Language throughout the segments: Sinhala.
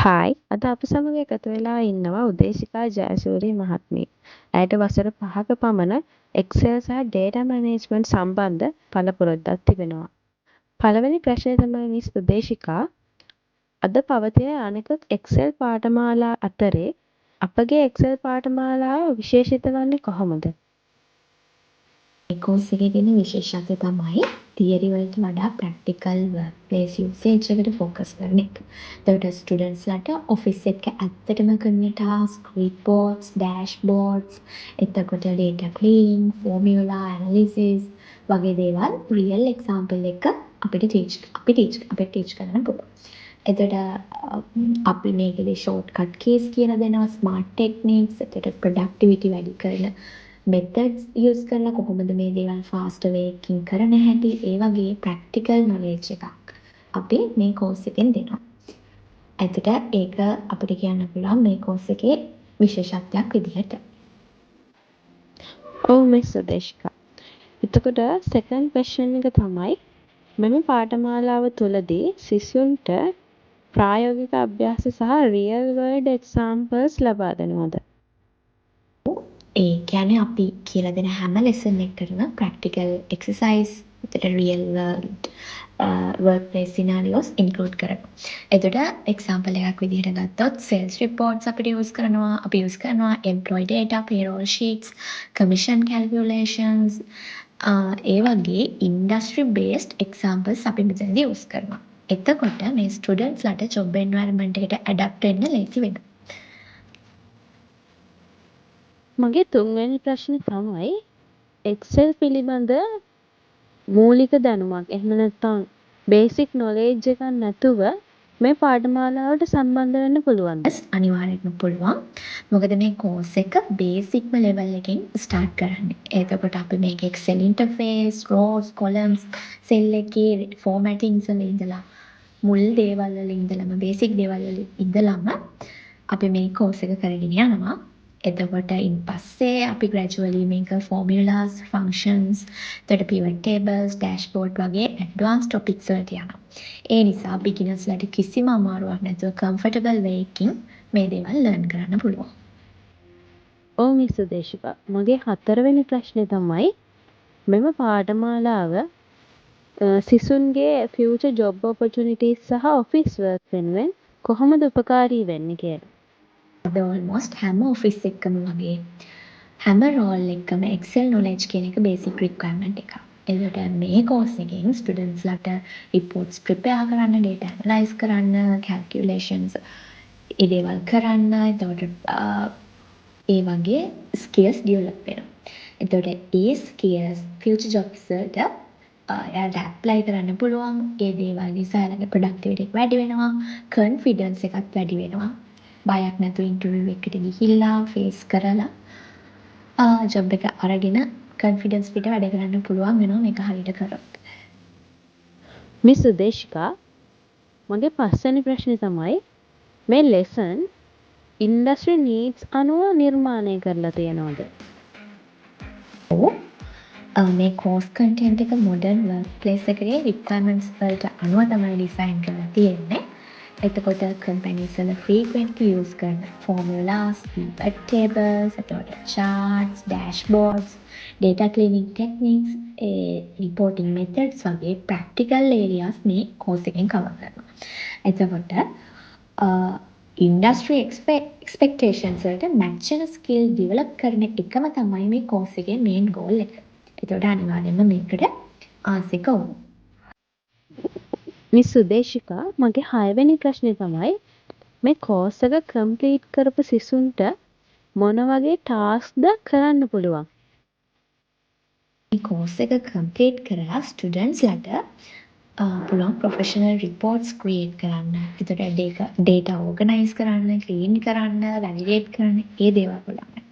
හායි අද අප සමග එකතු වෙලා ඉන්නවා උදේශිකා ජයසූරිය මහත්මිය. ඇයට වසර 5ක පමණ එක්සෙල් සහ ඩේටා මැනේජ්මන්ට් සම්බන්ධ පළපුරුද්දක් තිබෙනවා. පළවෙනි ප්‍රශ්නය තමයි මිස් උදේශිකා, අද පවතින අනෙකුත් එක්සෙල් පාඨමාලා අතරේ අපගේ එක්සෙල් පාඨමාලාව විශේෂිත වන්නේ කොහොමද? මේ කෝස් එකේ තියෙන විශේෂත්වය තමයි තියරි වලට වඩා ප්‍රැක්ටිකල් වර්ක් ප්ලේස් යූසේජ් එකට ෆෝකස් කරන එක. එතකොට ස්ටුඩන්ට්ස්ලාට ඔෆිස් එක ඇත්තටම කරන ටාස්ක්, රිපෝට්ස්, ඩෑෂ්බෝඩ්ස්, එතකොට ඩේටා ක්ලීන්, ෆෝමියුලා ඇනලිසිස් වගේ දේවල් රියල් එක්සාම්පල් එක අපිට ටීච් කරන්න පුළුවන්. එතකොට අපි මේකෙදි ෂෝට්කට් කීස් කියලා දෙනවා, ස්මාර්ට් ටෙක්නික්ස්, එතකොට ප්‍රොඩක්ටිවිටි වැඩි කරන මෙතඩ්ස් යූස් කරලා කොහොමද මේ දේවල් ෆාස්ට් වේකින් කරන හැටි, ඒ වගේ ප්‍රැක්ටිකල් නොලෙජ් එකක් අපි මේ කෝස් එකෙන් දෙනවා. එතකොට ඒක අපිට කියන්න පුළුවන් මේ කෝස් එකේ විශේෂත්වයක් විදිහට. ඔව් මිස් උදේශිකා. එතකොට සෙකන්ඩ් ක්වෙස්චන් එක තමයි මෙම පාඨමාලාව තුළදී සිසුන්ට ප්‍රායෝගික අභ්‍යාස සහ රියල් වර්ල්ඩ් එක්සාම්පල්ස් ලබා දෙනවද? ඒ කියන්නේ අපි කියලා දෙන හැම ලෙසන් එකකටම ප්‍රැක්ටිකල් එක්සර්සයිස්, එතකොට real world work place scenarios include කරනවා. එතකොට එක්සාම්පල් එකක් විදිහට ගත්තොත් සේල්ස් රිපෝට්ස් අපිට යූස් කරනවා. අපි යූස් කරනවා එම්ප්ලොයි ඩේටා, පේරෝල් ෂීට්ස්, කමිෂන් කැල්කියුලේෂන්ස්, ඒ වගේ ඉන්ඩස්ට්‍රි බේස්ඩ් එක්සාම්පල්ස් අපි මෙතනදී යූස් කරනවා. එතකොට මේ ස්ටුඩන්ට්ස්ලාට ජොබ් එන්වයරන්මන්ට් එකට ඇඩැප්ට් වෙන්න ලේසි වෙනවා. මගේ තුන්වෙනි ප්‍රශ්නේ තමයි එක්සෙල් පිළිබඳ මූලික දැනුමක් එහෙම නැත්නම් බේසික් නොලෙජ් එකක් නැතුව මේ පාඨමාලාවට සම්බන්ධ වෙන්න පුළුවන්ද? අනිවාර්යෙන්ම පුළුවන්. මොකද මේ කෝස් එක බේසික්ම ලෙවල් එකෙන් ස්ටාර්ට් කරන්නේ. එතකොට අපි මේක එක්සෙල් ඉන්ටර්ෆේස්, රෝස්, කොලම්ස්, සෙල් එකේ ෆෝමැටින්ග්ස් වල ඉඳලා මුල් දේවල් වල ඉඳලම බේසික් දේවල් වල ඉඳලම අපි මේ කෝස් එක කරගෙන යනවා. එතකොට ඉන්පස්සේ අපි ග්‍රැජුවලි මේක ෆෝමියුලාස්, ෆන්ක්ෂන්ස්, එතකොට පිවට් ටේබල්ස්, ඩෑෂ්බෝඩ් වගේ ඇඩ්වාන්ස් ටොපික්ස් වලට යනවා. ඒ නිසා බිගිනර්ස්ලාට කිසිම අමාරුවක් නැතුව කම්ෆර්ටබල් වේකින් මේ දේවල් ලර්න් කරන්න පුළුවන්. ඔව් මිස් උදේශිකා. මගේ හතරවෙනි ප්‍රශ්නේ තමයි මෙම පාඨමාලාව සිසුන්ගේ ෆියුචර් ජොබ් ඔපචුනිටිස් සහ ඔෆිස් වර්ක් වෙනුවෙන් කොහොමද උපකාරී වෙන්නේ කියලා. අද ඕල්මෝස්ට් හැම ඔෆිස් එකකම වගේ හැම රෝල් එකකම එක්සෙල් නොලෙජ් කියන එක බේසික් රික්වයර්මන්ට් එකක්. එතකොට මේ කෝස් එකෙන් ස්ටුඩන්ට්ස්ලාට රිපෝට්ස් ප්‍රිපෙයාර් කරන්න, ඩේටා ඇනලයිස් කරන්න, කැල්කියුලේෂන්ස් ඒ දේවල් කරන්න, එතකොට ඒ වගේ ස්කිල්ස් ඩෙවලොප් වෙනවා. එතකොට ඒ ස්කිල්ස් ෆියුචර් ජොබ්ස් වලට එයාලට ඇප්ලයි කරන්න පුළුවන්. ඒ දේවල් නිසා එයාලගේ ප්‍රොඩක්ටිවිටි එක වැඩි වෙනවා, කොන්ෆිඩන්ස් එකත් වැඩි වෙනවා. බයක් නැතුව ඉන්ටර්විව් එකට ගිහිල්ලා ෆේස් කරලා ජොබ් එක අරගෙන කොන්ෆිඩන්ස් පිට වැඩ කරන්න පුළුවන් වෙනවා මේක හරියට කරොත්. මිස් උදේශිකා, මගේ පස්වෙනි ප්‍රශ්නේ තමයි මේ ලෙසන් ඉන්ඩස්ට්‍රි නීඩ්ස් අනුව නිර්මාණය කරලා තියෙනවද? මේ කෝස් කන්ටෙන්ට් එක මොඩර්න් වර්ක් ප්ලේස් එකේ රික්වයර්මන්ට්ස් වලට අනුව තමයි ඩිසයින් කරලා තියෙන්නේ. එතකොට කම්පැනිස් වල ෆ්‍රීකවෙන්ට්ලි යූස් කරන ෆෝමියුලාස්, පිවට් ටේබල්ස්, එතකොට charts, dashboards, data cleaning techniques, reporting methods වගේ ප්‍රැක්ටිකල් ඒරියාස් මේ කෝස් එකෙන් කවර් කරනවා. එතකොට ඉන්ඩස්ට්‍රි එක්ස්පෙක්ටේෂන්ස් වලට මැච් වෙන ස්කිල් ඩෙවලොප් කරන එකම තමයි මේ කෝස් එකේ මේන් ගෝල් එක. එතකොට අනිවාර්යයෙන්ම මේකට ආසික වුණා. මිස් උදේශිකා, මගේ 6 වෙනි ප්‍රශ්නේ තමයි මේ කෝස් එක කම්ප්ලීට් කරපු සිසුන්ට මොන වගේ ටාස්ක්ද කරන්න පුළුවන්? මේ කෝස් එක කම්ප්ලීට් කරලා ස්ටුඩන්ට්ස්ලාට පුළුවන් ප්‍රොෆෙෂනල් රිපෝට්ස් ක්‍රියේට් කරන්න. එතකොට ඩේටා ඕගනයිස් කරන්න, ක්ලීන් කරන්න, වැලිඩේට් කරන්න ඒ දේවල් පුළුවන්.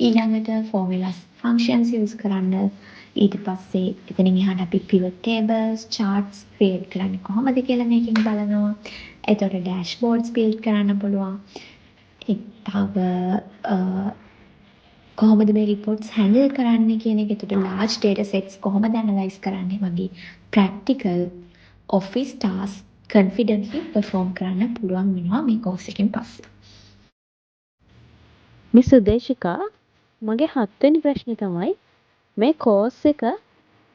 ඊළඟට ෆෝමියුලාස් ෆන්ක්ෂන්ස් යූස් කරන්න. ඊට පස්සේ එතනින් එහාට අපි පිවට් ටේබල්ස්, charts ක්‍රියේට් කරන්නේ කොහොමද කියලා මේකෙන් බලනවා. එතකොට ඩෑෂ්බෝඩ්ස් බිල්ඩ් කරන්න පුළුවන්. තව කොහොමද මේ රිපෝට්ස් හැන්ඩල් කරන්නේ කියන එක. එතකොට ලාර්ජ් ඩේටා සෙට්ස් කොහොමද ඇනලයිස් කරන්නේ වගේ practical office task confidently perform කරන්න පුළුවන් වෙනවා මේ course එකෙන් පස්සේ. මිස් සුදේශිකා මගේ 7 වෙනි ප්‍රශ්නේ තමයි මේ කෝස් එක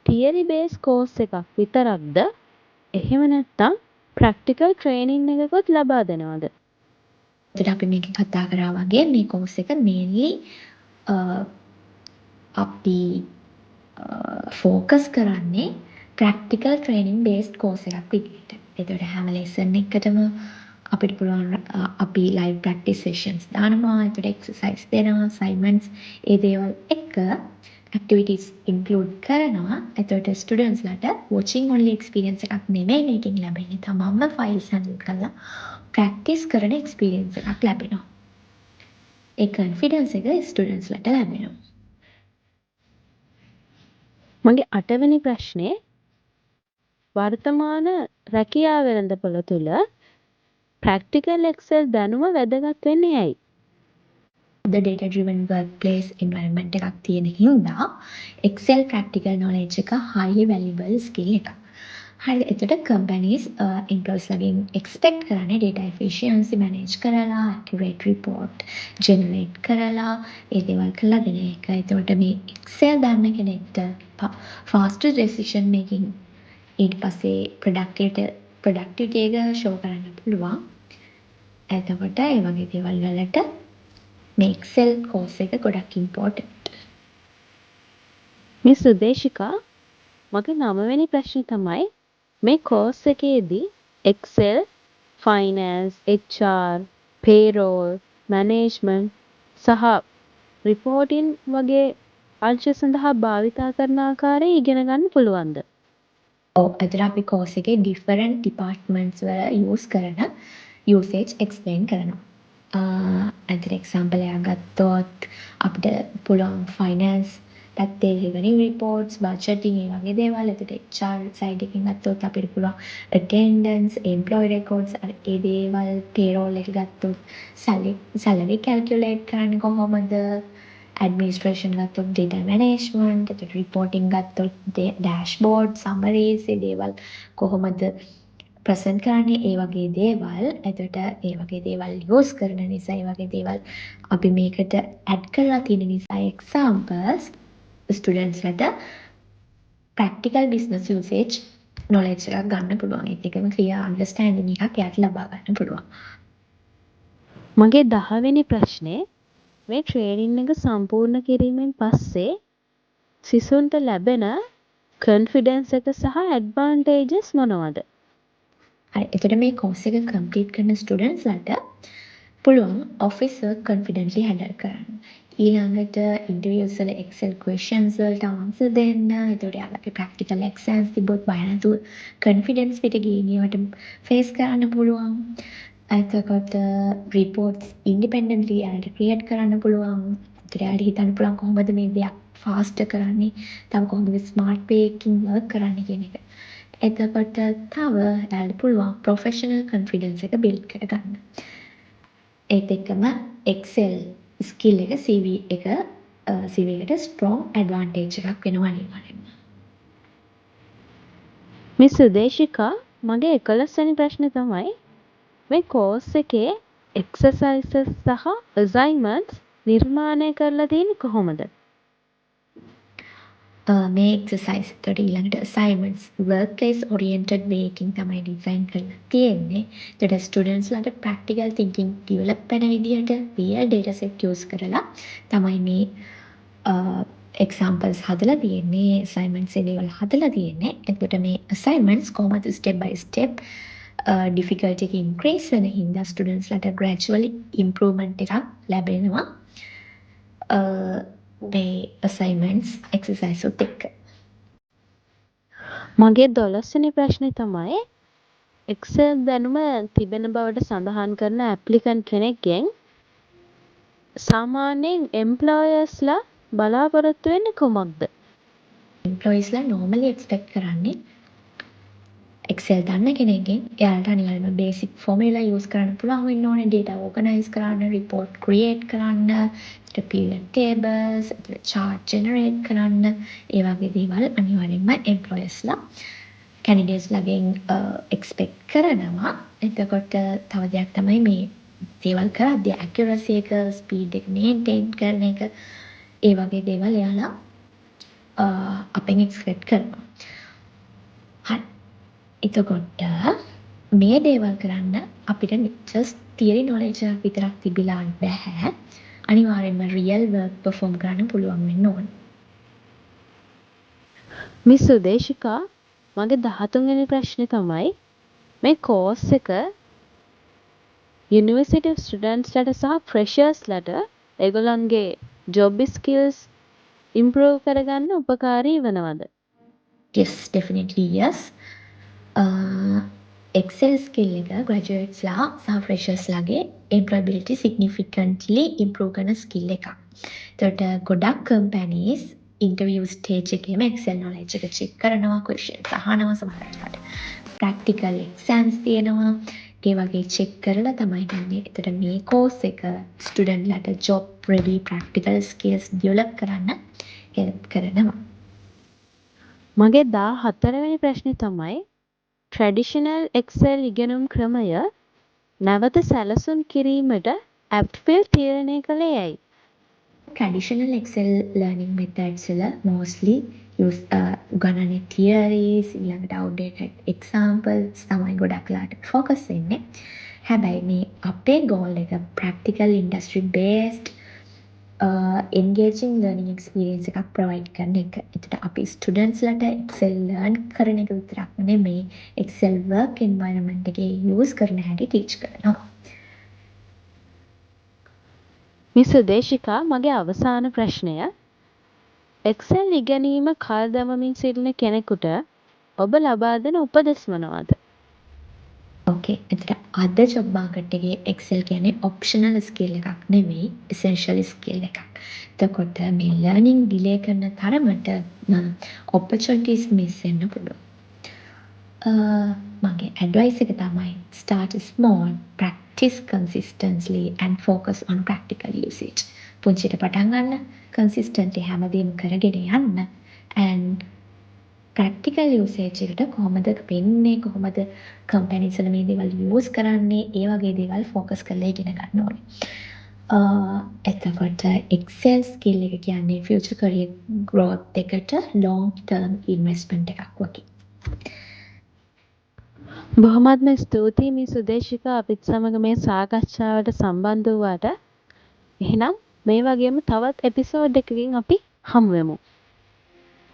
තියරි බේස් කෝස් එකක් විතරක්ද? එහෙම නැත්නම් ප්‍රැක්ටිකල් ට්‍රේනින් එකකුත් ලබා දෙනවද? එතකොට අපි මේකේ කතා කරා වගේ මේ course එක mainly අපි focus කරන්නේ practical training based course එකක් විදිහට. එතකොට හැම lesson එකකටම අපිට පුළුවන් අපි live practice sessions දානවා. එතකොට exercise දෙනවා, assignments ඒ දේවල් එක්ක activities include කරනවා. එතකොට students ලට watching only experience එකක් නෙමෙයි මේකෙන් ලැබෙන්නේ. තමන්ම files handle කරලා practice කරන experience එකක් ලැබෙනවා. ඒ confidence එක students ලට ලැබෙනවා. මගේ 8 වෙනි ප්‍රශ්නේ වර්තමාන රැකියා වෙළඳපොළ තුල ප්‍රැක්ටිකල් එක්සෙල් දැනුම වැදගත් වෙන්නේ ඇයි? the data driven workplace environment එකක් තියෙන හින්දා Excel practical knowledge එක highly valuable skill එකක්. හරි එතකොට companies employees ලගෙන් expect කරන්නේ data efficiency manage කරලා accurate report generate කරලා ඒ දේවල් කරලා දෙන එක. එතකොට මේ Excel දන්න කෙනෙක්ට faster decision making ඊට පස්සේ productivity එක show කරන්න පුළුවන්. එතකොට ඒ වගේ දේවල් වලට මේ Excel course එක ගොඩක් important. මිස් සුදේශිකා මගේ 9 වෙනි ප්‍රශ්නේ තමයි මේ කෝස් එකේදී Excel, Finance, HR, Payroll, Management සහ Reporting වගේ අංශ සඳහා භාවිතා කරන ආකාරය ඉගෙන ගන්න පුළුවන්ද? ඔව් එතන අපි course එකේ different departments වල use කරන usage explain කරනවා. අතන example එකක් ගත්තොත් අපිට පුළුවන් finance පැත්තේ revenue reports, budgeting ඒ වගේ දේවල්. එතකොට HR side එකකින් ගත්තොත් අපිට පුළුවන් attendance, employee records ඒ දේවල් payroll එක ගත්තොත් salary calculate කරන්නේ කොහොමද? administration ගත්තොත් data management, එතකොට reporting ගත්තොත් dashboard, summaries ඒ දේවල් කොහොමද ප්‍රසන්ට් කරන්නේ ඒ වගේ දේවල්. එතකොට ඒ වගේ දේවල් යූස් කරන නිසා ඒ වගේ දේවල් අපි මේකට ඇඩ් කරලා තියෙන නිසා examples students ලට practical business usage knowledge එකක් ගන්න පුළුවන්. ඒත් එකම clear understanding එකක් එයාට ලබා ගන්න පුළුවන්. මගේ 10 වෙනි ප්‍රශ්නේ මේ ට්‍රේනින් එක සම්පූර්ණ කිරීමෙන් පස්සේ සිසුන්ට ලැබෙන කොන්ෆිඩන්ස් එක සහ ඇඩ්වාන්ටේජස් මොනවද? හරි එතකොට මේ course එක complete කරන students ලට පුළුවන් office work confidently handle කරන්න. ඊළඟට interviews වල Excel questions වලට answer දෙන්න. එතකොට යාළුවගේ practical exams තිබ්බොත් බය නැතුව confidence පිට ගිහින් ඒවට face කරන්න පුළුවන්. එතකොට reports independently යාළුවට create කරන්න පුළුවන්. එතකොට යාළුවට හිතන්න පුළුවන් කොහොමද මේ දෙයක් fast කරන්නේ, තව කොහොමද smart way එකකින් work කරන්නේ කියන එක. එතකොට තව යාළුවට පුළුවන් professional confidence එක build කරගන්න. ඒත් එක්කම Excel skill එක CV එකට strong advantage එකක් වෙනවා අනිවාර්යෙන්ම. මිස් සුදේශිකා මගේ 11 වෙනි ප්‍රශ්නේ තමයි මේ කෝස් එකේ exercises සහ assignments නිර්මාණය කරලා තියෙන්නේ කොහොමද? මේ exercise එතකොට ඊළඟට assignments workplace oriented way එකකින් තමයි design කරලා තියෙන්නේ. එතකොට students ලට practical thinking develop වෙන විදිහට real data set use කරලා තමයි මේ examples හදලා තියෙන්නේ, assignments ඒ දේවල් හදලා තියෙන්නේ. එතකොට මේ assignments කොහොමද step by step difficulty එක increase වෙන හින්දා students ලට gradually improvement එකක් ලැබෙනවා. මේ assignments exercise උත් එක්ක. මගේ 12 වෙනි ප්‍රශ්නේ තමයි Excel දැනුම තිබෙන බවට සඳහන් කරන ඇප්ලිකන්ට් කෙනෙක්ගෙන් සාමාන්‍යයෙන් එම්ප්ලොයර්ස්ලා බලාපොරොත්තු වෙන්නේ කොහොමද? employeesලා normally expect කරන්නේ Excel දන්න කෙනෙක්ගෙන් එයාලට අනිවාර්යයෙන්ම basic formula use කරන්න පුළුවන් වෙන්න ඕනේ, data organize කරන්න, report create කරන්න, period tables, chart generate කරන්න, ඒ වගේ දේවල් අනිවාර්යයෙන්ම employeesලා කැන්ඩිඩේට්ස්ලාගෙන් එක්ස්පෙක්ට් කරනවා. එතකොට තව දෙයක් තමයි මේ දේවල් කරද්දී ඇකියුරසි එක, ස්පීඩ් එක මේන්ටේන් කරන එක, ඒ වගේ දේවල් එයාලා අපෙන් එක්ස්පෙක්ට් කරනවා. හරි. එතකොට මේ දේවල් කරන්න අපිට just තියරි නොලෙජ් එකක් විතරක් තිබිලා බැහැ. අනිවාර්යයෙන්ම රියල් වර්ක් පර්ෆෝම් කරන්න පුළුවන් වෙන්න ඕන. මිස් සුදේශිකා මගේ 13 වෙනි ප්‍රශ්නේ තමයි මේ කෝස් එක යුනිවර්සිටි ස්ටුඩන්ට්ස්ලට සහ ෆ්‍රෙෂර්ස්ලට ඒගොල්ලන්ගේ ජොබ් ස්කිල්ස් ඉම්ප්‍රූව් කරගන්න උපකාරී වෙනවද? Yes, definitely yes. Excel skill එක graduatesලා සහ freshersලාගේ employability significantly improve කරන skill එකක්. එතකොට ගොඩක් companies interview stage එකේම Excel knowledge එක check කරනවා, questions අහනවා සමහර වෙලාවට. practical exams තියෙනවා. ඒ වගේ check කරලා තමයි ගන්නේ. එතකොට මේ course එක studentලාට job ready practical skills develop කරන්න help කරනවා. මගේ 14 වෙනි ප්‍රශ්නේ තමයි ට්‍රැඩිෂනල් එක්සෙල් ඉගෙනුම් ක්‍රමය නැවත සැලසුම් කිරීමට ඇප්ෆිල් තීරණය කළේ ඇයි? Traditional Excel learning methods වල mostly use උගන්වන්නේ theories ඊළඟට outdated examples තමයි ගොඩක්ලාට focus වෙන්නේ. හැබැයි මේ අපේ goal එක practical industry based engaging learning experience එකක් provide කරන එක. එතකොට අපි ස්ටුඩන්ට්ස්ලට Excel learn කරන එක විතරක් නෙමෙයි Excel work environment එකේ use කරන හැටි teach කරනවා. මිස් සුදේශිකා මගේ අවසාන ප්‍රශ්නය එක්සෙල් ඉගෙනීම කල් දමමින් සිටින කෙනෙකුට ඔබ ලබා දෙන උපදෙස් මොනවාද? ඕකේ. එතකොට අද ජොබ් මාකට් එකේ Excel කියන්නේ ඔප්ෂනල් ස්කිල් එකක් නෙවෙයි essential ස්කිල් එකක්. එතකොට මේ ලර්නින් ඩිලේ කරන තරමට opportunities miss වෙන්න පුළුවන්. මගේ ඇඩ්වයිස් එක තමයි start small, practice consistently and focus on practical usage. පුංචිට පටන් ගන්න, consistently හැමදේම කරගෙන යන්න and ප්‍රැක්ටිකල් යූසේජ් එකට කොහොමද වෙන්නේ, කොහොමද කම්පැනිස් වල මේ දේවල් යූස් කරන්නේ, ඒ වගේ දේවල් ෆෝකස් කරලා ඉගෙන ගන්න ඕනේ. එතකොට Excel skill එක කියන්නේ future career growth එකට long term investment එකක් වගේ. බොහොමත්ම ස්තුතියි මිස් සුදේශිකා අපිත් සමග මේ සාකච්ඡාවට සම්බන්ධ වුණාට. එහෙනම් මේ වගේම තවත් එපිසෝඩ් එකකින් අපි හමු වෙමු.